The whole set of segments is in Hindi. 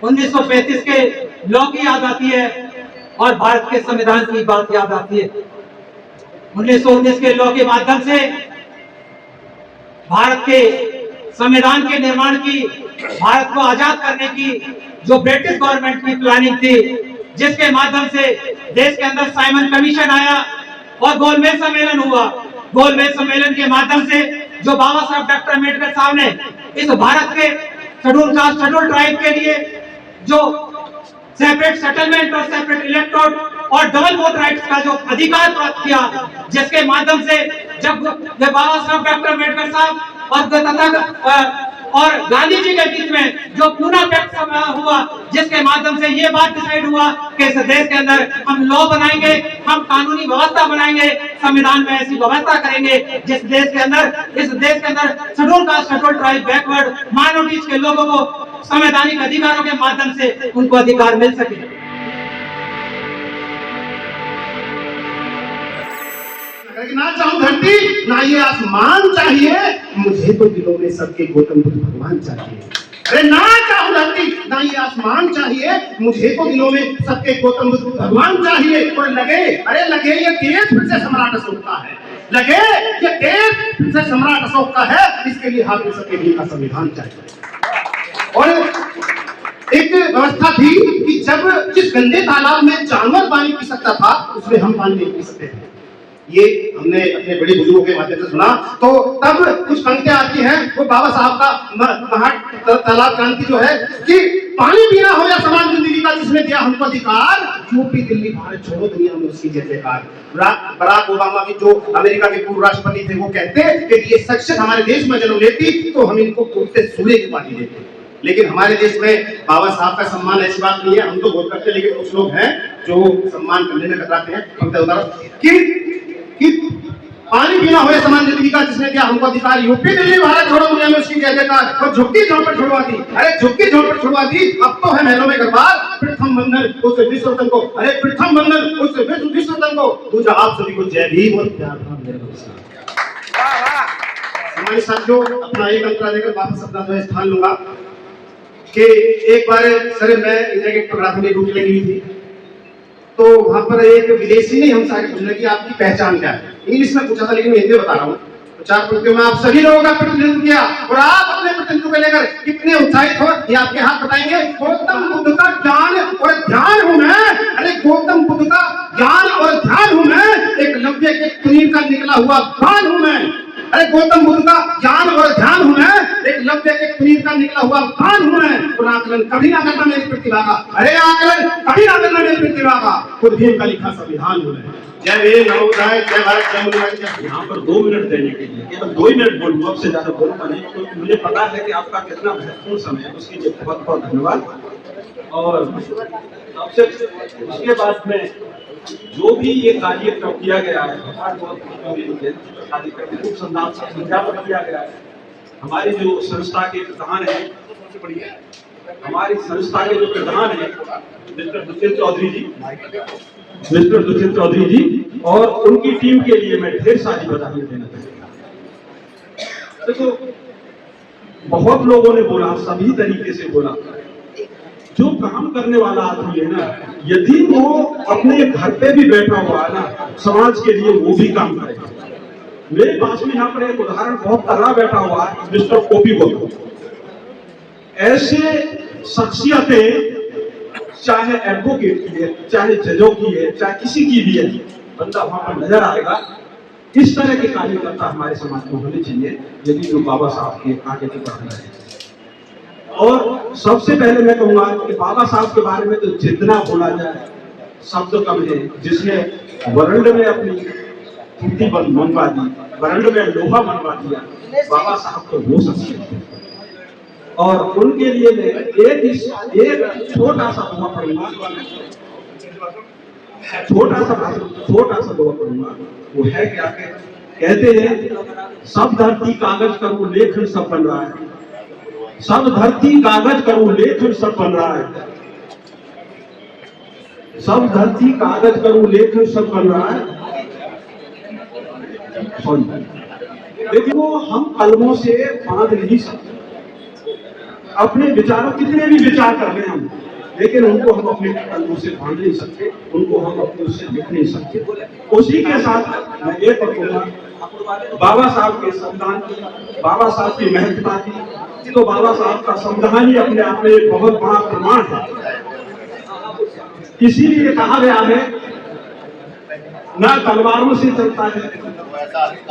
1935 के लॉ की याद आती है और भारत के संविधान की बात याद आती है। 1919 के लॉ के माध्यम से भारत के संविधान के निर्माण की, भारत को आजाद करने की जो ब्रिटिश गवर्नमेंट की प्लानिंग थी, जिसके माध्यम से देश के अंदर साइमन कमीशन आया और गोलमेज सम्मेलन हुआ। गोलमेज सम्मेलन के माध्यम से जो बाबा साहब डॉक्टर अम्बेडकर साहब ने इस भारत के शेड्यूल कास्ट शेड्यूल ट्राइब के लिए जो सेपरेट सेटलमेंट और सेपरेट इलेक्टोरेट और डबल वोट राइट्स का जो अधिकार प्राप्त किया, जिसके माध्यम से जब बाबा साहब डॉक्टर अम्बेडकर साहब और गांधी जी के बीच में जो पूना पैक्ट हुआ, जिसके माध्यम से ये बात डिसाइड हुआ कि इस देश के अंदर हम लॉ बनाएंगे, हम कानूनी व्यवस्था बनाएंगे, संविधान में ऐसी व्यवस्था करेंगे जिस देश के अंदर, इस देश के अंदर schedule caste schedule tribe backward minorities के लोगों को संवैधानिक अधिकारों के माध्यम से उनको अधिकार मिल सके। ना चाहूं धरती ना ये आसमान चाहिए, मुझे तो दिलों में सबके गौतम बुद्ध भगवान चाहिए। अरे ना चाहूं धरती ना ये आसमान चाहिए, मुझे तो दिलों में सबके गौतम बुद्ध भगवान चाहिए। और लगे ये देश फिर से सम्राट अशोक का है, लगे ये देश फिर से सम्राट अशोक का है, इसके लिए हाथ सबके भी का संविधान चाहिए। और एक व्यवस्था थी कि जब जिस गंदे तालाब में जानवर पानी पी सकता था, उसमें हम पानी नहीं पी सकते थे। ये हमने अपने बड़े बुजुर्गों के माध्यम से सुना। तो तब कुछ पंक्तियां आती हैं, वो बाबा साहब का तालाब क्रांति जो है कि पानी पीना हो या समान जिंदगी का जिसने दिया हमको अधिकार, यूपी दिल्ली भारत छोड़ो दुनिया में उसकी जय जयकार। बराक ओबामा की जो अमेरिका के पूर्व राष्ट्रपति थे, वो कहते कि ये शख्सियत हमारे देश में जन्म लेती तो हम इनको टूटते सूर्य की पानी देते। लेकिन हमारे देश में बाबा साहब का सम्मान ऐसी बात नहीं है, हम तो बहुत करते हैं, लेकिन कुछ लोग हैं जो सम्मान करने में कतराते हैं। कि पानी पीना हो समान जिंदगी का जिसने दिया हमको अधिकार, यूपी दिल्ली भारत छोड़ो दुनिया में उसकी जय जयकार। और झुग्गी झोंपड़ छुड़वा दी, अरे झुग्गी झोंपड़ छुड़वा दी, अब तो है महलों में गरबार। प्रथम बंधन उस विश्वतन को, अरे प्रथम बंधन उस विश्वतन को, दूजा आप सभी को जय भीम और प्यार भरा नमस्कार। हमारे साथियों, अपना एक अंतरा देकर वापस अपना जो स्थान लूंगा कि एक बार सर मैं इंडिया गेट पर में ड्यूटी लगी हुई थी, तो वहां पर एक विदेशी ने हमसे आके पूछा कि आपकी पहचान क्या है। इंग्लिश में पूछा था, लेकिन मैं हिंदी बता रहा हूँ। तो 4 पंक्तियों में आप सभी लोगों का प्रतिनिधित्व किया और आप अपने प्रतिनिधित्व को लेकर कितने उत्साहित हो, ये आपके हाथ बताएंगे। गौतम बुद्ध का ज्ञान और ध्यान हूं मैं, अरे गौतम बुद्ध का ज्ञान और ध्यान हूं मैं, एक लव्य के पनीर का निकला हुआ प्राण हूं मैं। अरे गौतम बुद्ध का ज्ञान और ध्यान हूं मैं, एक लव्य के पनीर का निकला हुआ प्राण हूं मैं। और आकलन कभी ना करना मेरी प्रतिभा का, अरे आकलन कभी ना करना मेरी प्रतिभा का, खुद भीम का लिखा संविधान हूं मैं। जय भीम, नमो बुद्धाय, जय भारत, जय मुनि। यहाँ पर 2 मिनट देने के लिए केवल 2 मिनट बोलूँ, अब से ज्यादा बोलूंगा नहीं, क्योंकि मुझे पता है कि आपका कितना महत्वपूर्ण समय है। उसके लिए बहुत बहुत धन्यवाद। और सबसे उसके बाद में जो भी ये कार्यक्रम किया गया है, कार्यक्रम किया गया है, हमारी जो संस्था के प्रधान है, हमारी संस्था के जो प्रधान है मिस्टर दुष्यंत चौधरी जी और उनकी टीम के लिए मैं ढेर सारी बधाई देना चाहता हूँ। देखो, बहुत लोगों ने बोला, सभी तरीके से बोला, जो काम करने वाला आदमी है ना, यदि वो अपने घर पे भी बैठा हुआ है ना, समाज के लिए वो भी काम करेगा। मेरे पास में यहाँ पर एक उदाहरण बहुत तगड़ा बैठा हुआ है, मिस्टर ओपी गौतम। ऐसे शख्सियतें, चाहे एडवोकेट की है, चाहे जजों की है, चाहे किसी की भी है, बंदा वहां पर नजर आएगा। इस तरह के कार्यकर्ता हमारे समाज में होने चाहिए यदि जो बाबा साहब के आगे की बढ़ना है। और सबसे पहले मैं कहूंगा कि बाबा साहब के बारे में तो जितना बोला जाए शब्द कम है। जिसने वरंड में अपनी कुर्ती मनवा दी, वरंड में लोहा मनवा दिया, बाबा साहब तो वो शख्सियत है। और उनके लिए मैं एक छोटा सा दुआ पढ़ूंगा, छोटा सा दुआ पढ़ूंगा। वो है क्या, कहते हैं सब धरती कागज करूं लेखन सब बन रहा है, सब धरती कागज करूं लेखन सब बन रहा है, सब धरती कागज करूं लेखन सब बन रहा है। लेकिन वो हम कलमों से बांध नहीं सकते, अपने विचारों कितने भी विचार कर लें हम, लेकिन उनको हम अपने कंधों से बांध नहीं सकते, उनको हम अपने उससे लिख नहीं सकते। उसी के साथ मैं ये कहूँगा, बाबा साहब के संविधान की, बाबा साहब की महत्ता की, तो बाबा साहब का संविधान ही अपने आप में एक बहुत बड़ा प्रमाण है। इसीलिए कहा गया है, ना तलवारों से चलता है,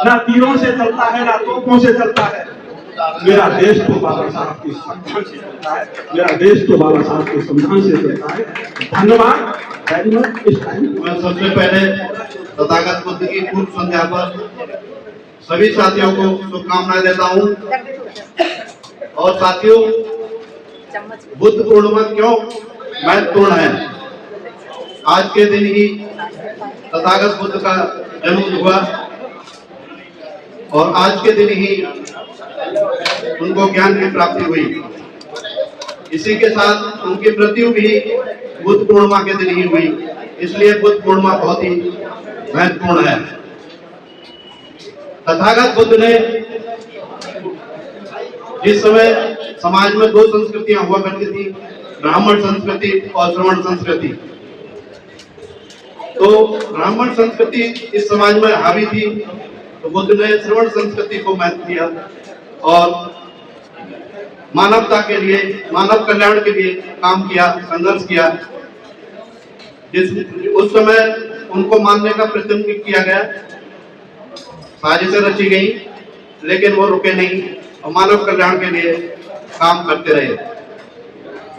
ना तीरों से चलता है, ना तोपों से चलता है, मेरा देश तो बाबा साहब के संविधान से चलता है, मेरा देश तो बाबा साहब के संविधान से चलता है। धन्यवाद वेरी मच। इस टाइम मैं सबसे पहले तथागत बुद्ध की पूर्व संध्या पर सभी साथियों को शुभकामनाएं देता हूं। और साथियों, बुद्ध पूर्णिमा क्यों महत्वपूर्ण है? आज के दिन ही तथागत बुद्ध का जन्म हुआ और आज के दिन ही उनको ज्ञान की प्राप्ति हुई। इसी के साथ उनकी मृत्यु भी बुद्ध पूर्णिमा के दिन ही हुई, इसलिए बुद्ध पूर्णिमा बहुत ही महत्वपूर्ण है। तथागत बुद्ध ने जिस समय समाज में दो संस्कृतियां हुआ करती थी, ब्राह्मण संस्कृति और श्रमण संस्कृति, तो ब्राह्मण संस्कृति इस समाज में हावी थी, तो बुद्ध ने श्रवण संस्कृति को महत्व दिया और मानवता के लिए, मानव कल्याण के लिए काम किया, संघर्ष किया। उस समय उनको मारने का प्रयत्न किया गया, साजिशें रची गई, लेकिन वो रुके नहीं और मानव कल्याण के लिए काम करते रहे।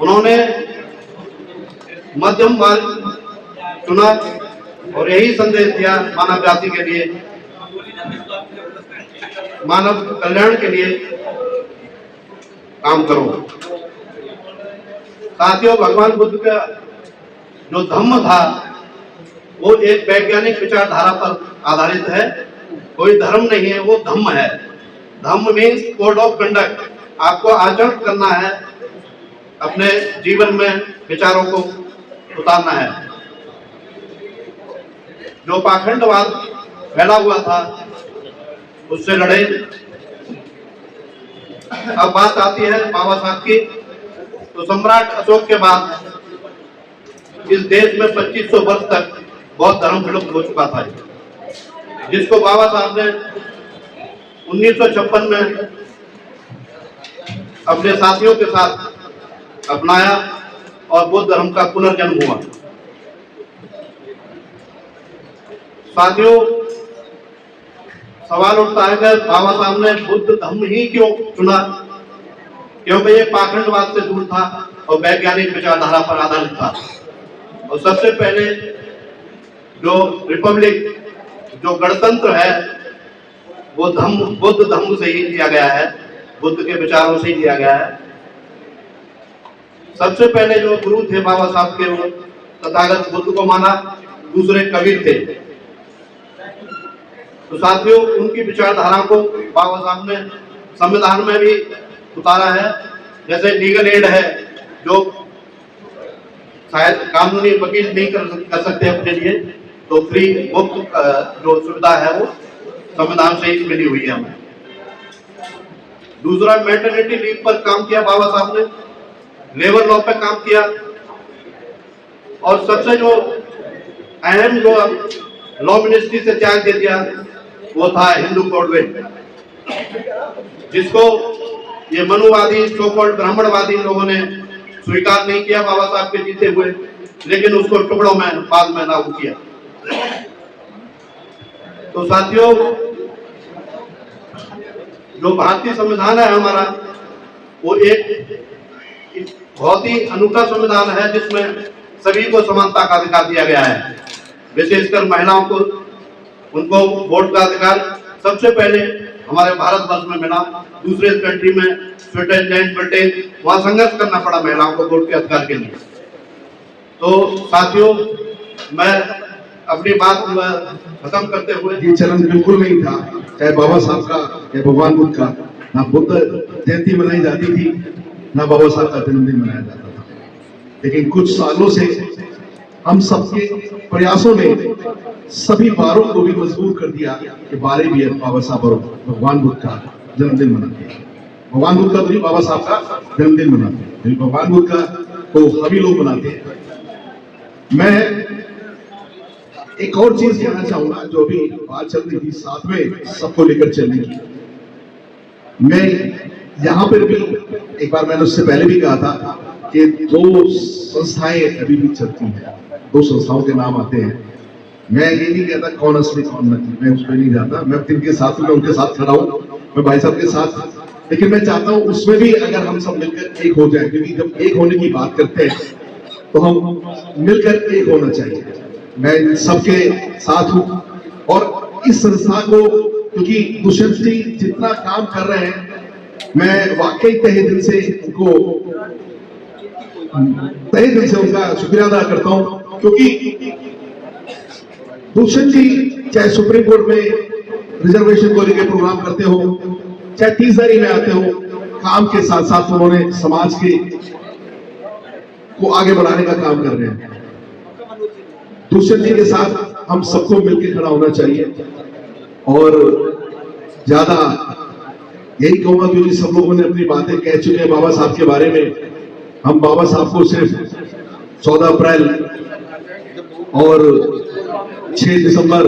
उन्होंने मध्यम मार्ग चुना और यही संदेश दिया मानव जाति के लिए, मानव कल्याण के लिए काम करो। साथियों, भगवान बुद्ध का जो धम्म था वो एक वैज्ञानिक विचारधारा पर आधारित है, कोई धर्म नहीं है, वो धम्म है। धम्म मीन्स कोड ऑफ कंडक्ट, आपको आचरण करना है, अपने जीवन में विचारों को उतारना है। जो पाखंडवाद फैला हुआ था उससे लड़े। अब बात आती है बाबा साहब की, तो सम्राट अशोक के बाद इस देश में 2500 वर्ष तक बौद्ध धर्म विलुप्त हो चुका था, जिसको बाबा साहब ने 1956 में अपने साथियों के साथ अपनाया और बौद्ध धर्म का पुनर्जन्म हुआ। साथियों, सवाल उठता है कि बाबा साहब ने बुद्ध धम्म ही क्यों चुना? क्योंकि ये पाखंडवाद से दूर था और वैज्ञानिक विचारधारा पर आधारित था। और सबसे पहले जो रिपब्लिक, जो गणतंत्र है, वो धम्म, बुद्ध धम्म से ही लिया गया है, बुद्ध के विचारों से ही लिया गया है। सबसे पहले जो गुरु थे बाबा साहब के, वो तथागत बुद्ध को माना, दूसरे कबीर थे। तो साथियों, उनकी विचारधारा को बाबा साहब ने संविधान में भी उतारा है। जैसे लीगल एड है, जो शायद कानूनी वकील नहीं कर सकते अपने लिए, तो फ्री मुफ्त जो सुविधा है वो संविधान से ही मिली हुई है हमें। दूसरा, मैटरनिटी लीव पर काम किया बाबा साहब ने, लेबर लॉ पर काम किया, और सबसे जो अहम जो लॉ मिनिस्ट्री से त्याग दे दिया वो था हिंदू कोडवेट, जिसको ये मनुवादी, सो-कॉल्ड ब्राह्मणवादी लोगों ने स्वीकार नहीं किया बाबा साहब के जीते हुए, लेकिन उसको टुकड़ों में बाद में लागू किया। तो साथियों, जो भारतीय संविधान है हमारा, वो एक बहुत ही अनूठा संविधान है, जिसमें सभी को समानता का अधिकार दिया गया है। विशेषकर महिलाओं को, उनको वोट का अधिकार सबसे पहले हमारे भारत वर्ष में मिला। दूसरे कंट्री में, स्विट्जरलैंड, ब्रिटेन, वहां संघर्ष करना पड़ा महिलाओं को वोट के अधिकार के लिए। तो साथियों, मैं अपनी बात खत्म करते हुए, ये चलन बिल्कुल नहीं था, चाहे बाबा साहब का या भगवान बुद्ध का, ना बुद्ध जयंती मनाई जाती थी, ना बाबा साहब का जन्मदिन मनाया जाता था। लेकिन कुछ सालों से हम सबके प्रयासों ने सभी बारों को भी मजबूर कर दिया कि बारे भी बाबा साहब और भगवान बुद्ध का जन्मदिन मनाते हैं। भगवान बुद्ध का तो नहीं, बाबा साहब का जन्मदिन मनाते हैं, लेकिन भगवान बुद्ध का तो सभी लोग मनाते हैं। मैं एक और चीज कहना चाहूंगा, जो अभी बात चल रही थी साथ में सबको लेकर चलने की। मैं यहाँ पर भी एक बार मैंने उससे पहले भी कहा था कि दो संस्थाएं अभी भी चलती हैं, दो संस्थाओं के नाम आते हैं। मैं ये नहीं कहता कौन असली कौन नकली, मैं उस पर नहीं जाता, मैं जिनके साथ हूं मैं उनके साथ खड़ा हूं, मैं भाई साहब के साथ। लेकिन मैं चाहता हूं उसमें भी अगर हम सब मिलकर एक हो जाए, क्योंकि जब एक होने की बात करते हैं तो हम मिलकर एक होना चाहिए। मैं इन सबके साथ हूं और इस संस्था को, क्योंकि दुष्यंत जी जितना काम कर रहे हैं, मैं वाकई तहे दिल से उनका शुक्रिया अदा करता हूं। क्योंकि दुष्यंत जी चाहे सुप्रीम कोर्ट में रिजर्वेशन को लेकर प्रोग्राम करते हो, चाहे 30 में आते हो, काम के साथ साथ उन्होंने समाज के को आगे बढ़ाने का काम कर रहे हैं। दुष्यंत जी के साथ हम सबको मिलकर खड़ा होना चाहिए। और ज्यादा यही कहूंगा, क्योंकि सब लोगों ने अपनी बातें कह चुके हैं बाबा साहब के बारे में। हम बाबा साहब को सिर्फ 14 अप्रैल और 6 दिसंबर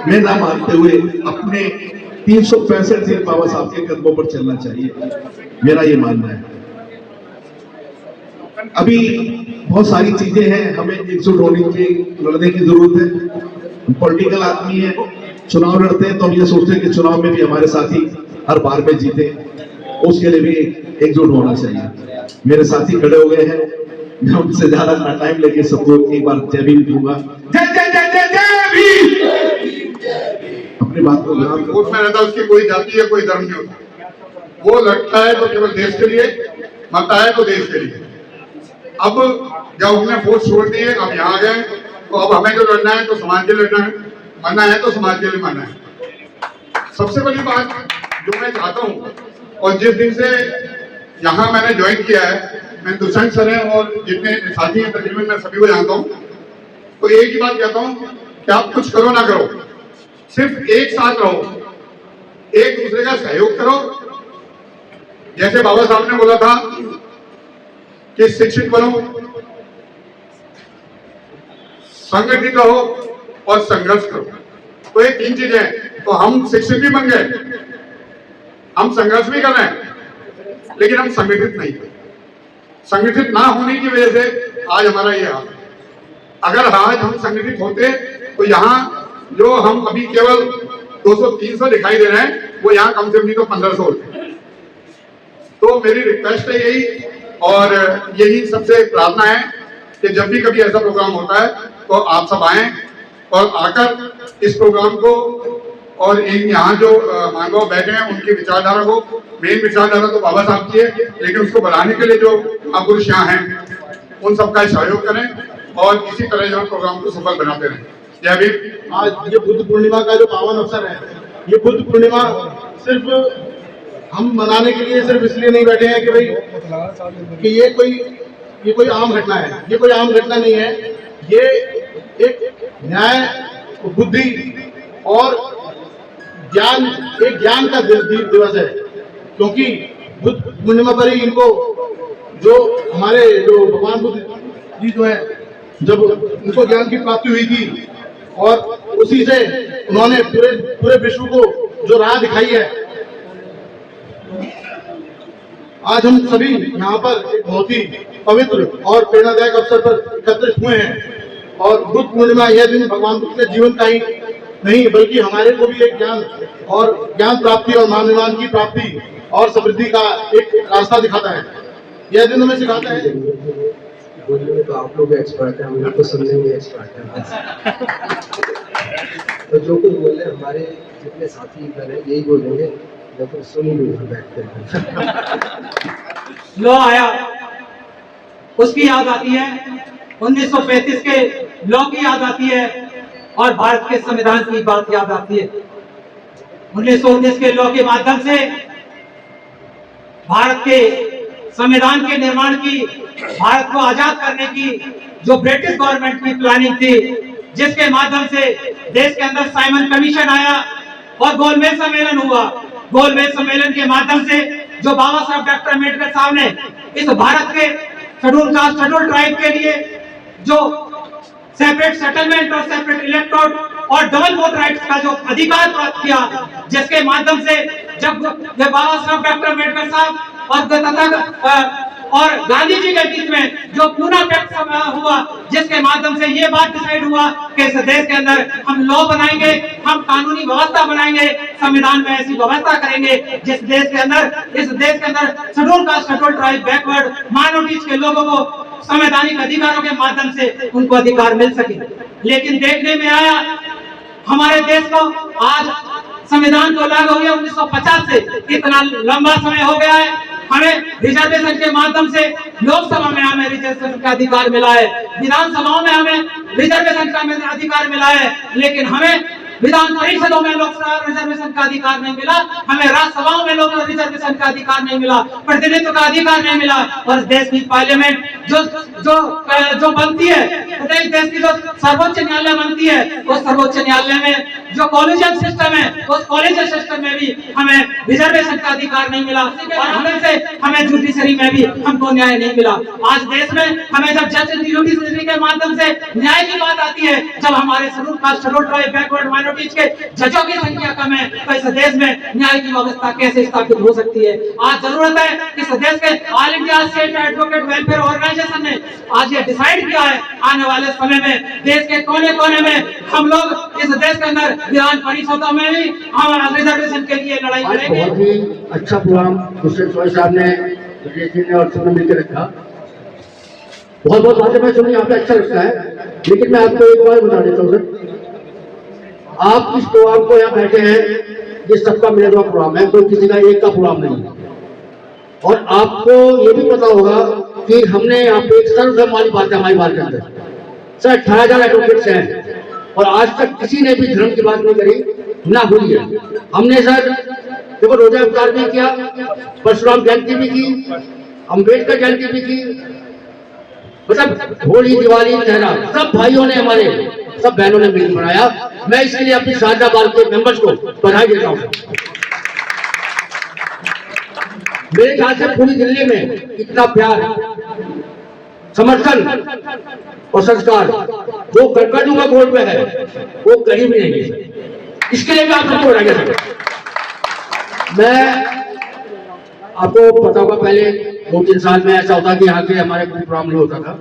में ना मानते हुए अपने 365 दिन बाबा साहब के कदमों पर चलना चाहिए, मेरा ये मानना है। अभी बहुत सारी चीजें हैं, हमें एकजुट होने की, लड़ने की जरूरत है। पॉलिटिकल आदमी है, चुनाव लड़ते हैं तो हम ये सोचते हैं कि चुनाव में भी हमारे साथी हर बार में जीते, उसके लिए भी एकजुट होना चाहिए। मेरे साथी खड़े हो गए हैं, मैं उनसे ज्यादा टाइम लेके सबको एक बार जय भीम दूंगा। जय जय जय जय जय भीम। अपनी बात को वोट में रहता, उसकी कोई जाति या कोई धर्म नहीं होता। वो लड़ता है तो केवल देश के लिए, मरता है तो देश के लिए। अब जब हमने वोट छोड़ दिए, अब यहाँ आ गए, तो अब हमें जो लड़ना है तो समाज के लिए लड़ना है, मरना है तो समाज के लिए मरना है। सबसे बड़ी बात जो मैं चाहता हूँ, और जिस दिन से यहाँ मैंने ज्वाइन किया है, मैं दुष्यंत सर हैं और जितने साथी हैं तकरीबन मैं सभी को जानता हूँ, तो एक ही बात कहता हूँ कि आप कुछ करो ना करो, सिर्फ एक साथ रहो, एक दूसरे का सहयोग करो। जैसे बाबा साहब ने बोला था कि शिक्षित बनो, संगठित रहो और संघर्ष करो, तो ये 3 चीजें हैं। तो हम शिक्षित भी बन गए, हम संघर्ष भी कर रहे हैं, लेकिन हम संगठित नहीं है। संगठित ना होने की वजह से आज हमारा ये हाल है। अगर आज हम संगठित होते तो यहाँ जो हम अभी केवल 200-300 दिखाई दे रहे हैं, वो यहाँ कम से कम नहीं तो 1500 होते। तो मेरी रिक्वेस्ट है यही, और यही सबसे प्रार्थना है कि जब भी कभी ऐसा प्रोग्राम होता है तो आप सब आएं और आकर इस प्रोग्राम को, और इन यहाँ जो मानव बैठे हैं उनकी विचारधारा को, मेन विचारधारा तो बाबा साहब की है, लेकिन उसको बढ़ाने के लिए जो महापुरुष यहाँ हैं उन सबका सहयोग करें और इसी तरह जो प्रोग्राम को सफल बनाते रहें। जय भीम। आज ये बुद्ध पूर्णिमा का जो पावन अवसर है, ये बुद्ध पूर्णिमा सिर्फ हम मनाने के लिए सिर्फ इसलिए नहीं बैठे हैं कि भाई कि ये कोई आम घटना है। ये कोई आम घटना नहीं है, ये एक न्याय, बुद्धि और ज्ञान, एक ज्ञान का दिवस है। क्योंकि बुद्ध पूर्णिमा पर ही इनको, जो हमारे जो भगवान बुद्ध जी जो है, जब उनको ज्ञान की प्राप्ति हुई थी, और उसी से उन्होंने पूरे विश्व को जो राह दिखाई है। आज हम सभी यहाँ पर एक बहुत ही पवित्र और प्रेरणादायक अवसर पर एकत्रित हुए हैं। और बुद्ध पूर्णिमा यह दिन भगवान बुद्ध के जीवन का ही नहीं, बल्कि हमारे को भी एक ज्ञान प्राप्ति और मान निर्माण की प्राप्ति और समृद्धि का एक रास्ता दिखाता है। यह दिन हमें सिखाता है। बोलने में तो आप लोग एक्सपर्ट हैं, हम लोग तो सुनने में एक्सपर्ट हैं। तो जो कुछ बोल रहे हमारे जितने साथी इधर हैं यही बोलेंगे, जो तो सुन ही नहीं बैठते हैं। लॉ आया, उसकी याद आती है, 1935 के लॉ की याद आती है, और भारत के संविधान की बात याद आती है। 1919 के लॉ के माध्यम से भारत के संविधान के निर्माण की, भारत को आजाद करने की जो ब्रिटिश गवर्नमेंट की प्लानिंग थी, जिसके माध्यम से देश के अंदर साइमन कमीशन आया और गोलमेज सम्मेलन हुआ। गोलमेज सम्मेलन के माध्यम से जो बाबा साहब डॉक्टर अम्बेडकर साहब ने इस भारत के शेड्यूल कास्ट शेड्यूल ट्राइब के लिए जो सेपरेट सेटलमेंट और सेपरेट इलेक्टोरेट और डबल वोट राइट्स का जो अधिकार प्राप्त किया, जिसके माध्यम से जब बाबा साहब डॉक्टर अम्बेडकर साहब और गांधी जी के बीच में जो पूना पैक्ट हुआ, जिसके माध्यम से ये बात डिसाइड हुआ कि इस देश के अंदर हम लॉ बनाएंगे, हम कानूनी व्यवस्था बनाएंगे, संविधान में ऐसी व्यवस्था करेंगे इस देश के अंदर schedule caste schedule tribe backward minorities के लोगों को संवैधानिक अधिकारों के माध्यम से उनको अधिकार मिल सके। लेकिन देखने में आया हमारे देश को आज संविधान को लागू हुए 1950 से इतना लंबा समय हो गया है, हमें रिजर्वेशन के माध्यम से लोकसभा में हमें रिजर्वेशन का अधिकार मिला है, विधानसभाओं में हमें रिजर्वेशन का अधिकार मिला है, लेकिन हमें विधान परिषदों में लोकसभा रिजर्वेशन का अधिकार नहीं मिला, हमें राज्यसभाओं में लोक रिजर्वेशन का अधिकार नहीं मिला, प्रतिनिधित्व का अधिकार नहीं मिला। और देश की पार्लियामेंट जो बनती है, देश की जो सर्वोच्च न्यायालय बनती है, उस सर्वोच्च न्यायालय में जो कॉलेजियम सिस्टम है, उस कॉलेजियम सिस्टम में भी हमें रिजर्वेशन का अधिकार नहीं मिला और हमें जुडिशरी में भी हमको न्याय नहीं मिला। आज देश में हमें जब जज जुडिशरी के माध्यम से न्याय की बात आती है, जब हमारे schedule caste schedule tribe backward minorities के जजों की संख्या कम है, तो इस देश में न्याय की व्यवस्था कैसे स्थापित हो सकती है। आज जरूरत है इस देश के all India state advocate welfare organisation ने आज ये डिसाइड किया है, आने वाले समय में देश के कोने कोने में हम लोग इस देश के अंदर विधान परिषदों में भी हम रिजर्वेशन के लिए लड़ाई करेंगे। बहुत ही अच्छा प्रोग्राम दुष्यंत चौधरी साहब ने और सबने मिलकर रखा। बहुत बहुत बातें मैं सुनी, यहाँ पे अच्छा लगता है, लेकिन मैं आपको एक बार बता देता हूँ सर, आप इस प्रोग्राम को यहाँ बैठे हैं, ये सबका मिला जुला प्रोग्राम है, कोई किसी का एक का प्रोग्राम नहीं है। और आपको ये भी पता होगा कि हमने यहाँ पे एक सर्वधर्म वाली बात है हमारी बात के अंदर, सर 18,000 एडवोकेट्स हैं और आज तक किसी ने भी धर्म की बात नहीं करी, ना हुई है। हमने सर देखो रोजा अवतार भी किया, परशुराम जयंती भी की, अम्बेडकर जयंती भी की, मतलब होली दिवाली दशहरा सब भाइयों ने हमारे सब बहनों ने मिलकर बनाया। मैं इसके लिए अपनी शाहजहाबाद के मेंबर्स को बधाई देता हूँ। मेरे ख्याल से पूरी दिल्ली में इतना प्यार, समर्थन और संस्कार जो गड़कड़ू का गोल में है वो कहीं भी नहीं है। इसके लिए भी आप सबको बधाई देता हूं। मैं आपको पता होगा पहले 2-3 साल में ऐसा होता कि यहाँ के हमारे कोई प्रोग्राम नहीं होता था,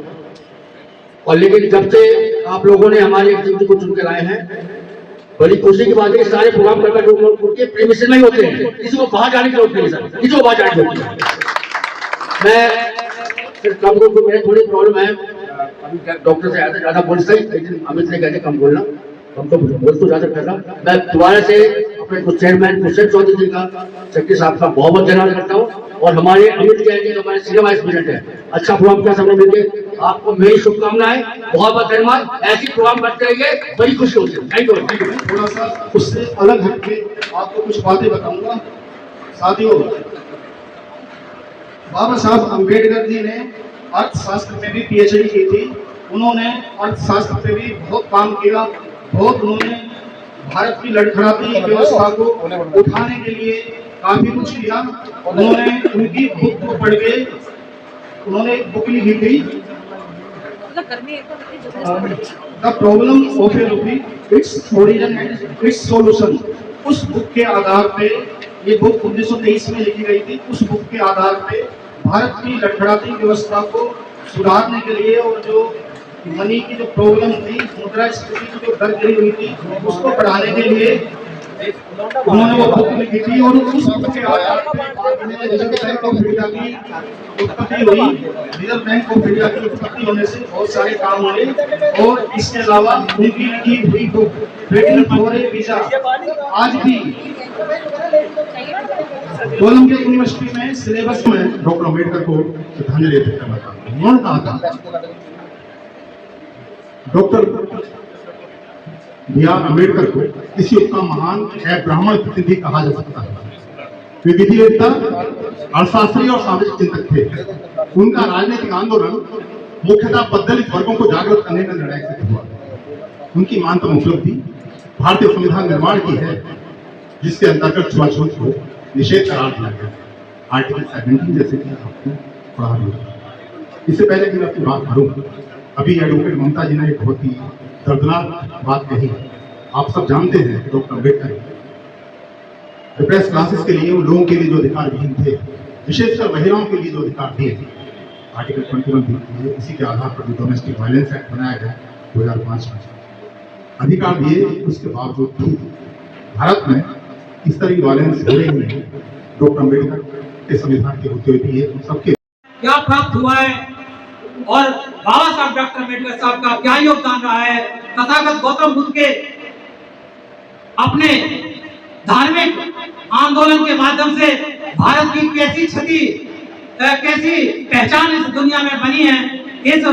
और लेकिन जब से आप लोगों ने हमारे एक्टिविटी को चुन के लाए हैं, बड़ी खुशी की बात है कि सारे प्रोग्राम करके प्रीमिसेस में ही होते हैं, किसी को बाहर जाने की जरूरत नहीं सर, किसी को बाहर जाने की जरूरत नहीं। मैं सिर्फ कम बोल, मेरी थोड़ी प्रॉब्लम है, अभी डॉक्टर से आया था ज्यादा बोल सही, लेकिन अमित ने कहते कम बोलना, हम तो बोल तो ज्यादा करना। मैं दोबारा से अपने कुछ चेयरमैन दुष्यंत चौधरी जी का, सेक्रेटरी साहब का बहुत बहुत धन्यवाद करता हूँ, और हमारे अमित जैन जी हमारे सीनियर वाइस प्रेसिडेंट है, अच्छा प्रोग्राम किया सबने मिलकर, आपको मेरी शुभकामनाएं, बहुत बहुत धन्यवाद। ऐसी प्रोग्राम करते रहिए, बड़ी खुशी होती है। Thank you. थोड़ा सा उससे अलग हटके आपको कुछ बातें बताऊंगा। साथियों, बाबा साहब अम्बेडकर जी ने अर्थशास्त्र में भी पीएचडी की थी, उन्होंने अर्थशास्त्र पे भी बहुत काम किया, बहुत उन्होंने भारत की लड़खड़ाती व्यवस्था को उठाने के लिए काफी कुछ किया। उन्होंने उनकी बुक को पढ़ के उन्होंने एक बुक लिखी थी, द प्रॉब्लम ऑफ ए रूपी, its origin and it's solution. उस बुक के आधार पे, ये बुक 1923 में लिखी गई थी, उस बुक के आधार पे भारत की लड़खड़ाती व्यवस्था को सुधारने के लिए और जो मनी की जो प्रॉब्लम थी, मुद्रास्फीति की जो दर गिरी हुई थी, उसको बढ़ाने के लिए उन्होंने वो बुक लिखी थी। और उस बुक के आधार पर रिजर्व बैंक ऑफ इंडिया की उत्पत्ति हुई। रिजर्व बैंक ऑफ इंडिया की उत्पत्ति होने से बहुत सारे काम हुए, और इसके अलावा उनकी लिखी हुई book patent for A visa आज भी कोलंबिया यूनिवर्सिटी में सिलेबस में डॉक्टर अम्बेडकर को श्रद्धांजलि अर्पित करना चाहता हूं। उन्होंने कहा था, डॉक्टर B.R. अम्बेडकर को किसी का महान है ब्राह्मण प्रतिनिधि कहा जा सकता है। वे विधिवेत्ता, अर्थशास्त्री और सामाजिक चिंतक थे। उनका राजनीतिक आंदोलन मुख्यतः बदलित वर्गों को जागरूक करने का निर्णायक सिद्ध हुआ। उनकी महानतम उपलब्धि भारतीय संविधान निर्माण की है, जिसके अंतर्गत छुआछूत को निषेध करार दिया गया। आर्टिकल 17 जैसे कि आपको पढ़ा भी होगा। इससे पहले कि मैं अपनी बात करूँ, अभी एडवोकेट ममता जी ने एक बहुत ही दर्दनाक बात कही। आप सब जानते हैं डॉक्टर अम्बेडकर प्रेस क्लासेस के लिए, उन लोगों के लिए जो अधिकार विहीन थे, विशेषकर महिलाओं के लिए जो अधिकार दिए थे, आर्टिकल 21 दिए, इसी के आधार पर जो डोमेस्टिक वायलेंस एक्ट बनाया गया 2005 में अधिकार दिए, उसके बावजूद भी भारत में इस तरह की वायलेंस हो रही है। डॉक्टर अम्बेडकर के संविधान के होते हुए भी ये सबके क्या प्राप्त हुआ है और बाबा साहब डॉक्टर अम्बेडकर साहब का क्या योगदान रहा है, तथागत गौतम बुद्ध के अपने धार्मिक आंदोलन के माध्यम से भारत की कैसी छवि, कैसी पहचान इस दुनिया में बनी है, इस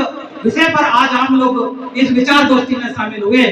विषय पर आज हम लोग इस विचार गोष्ठी में शामिल हुए।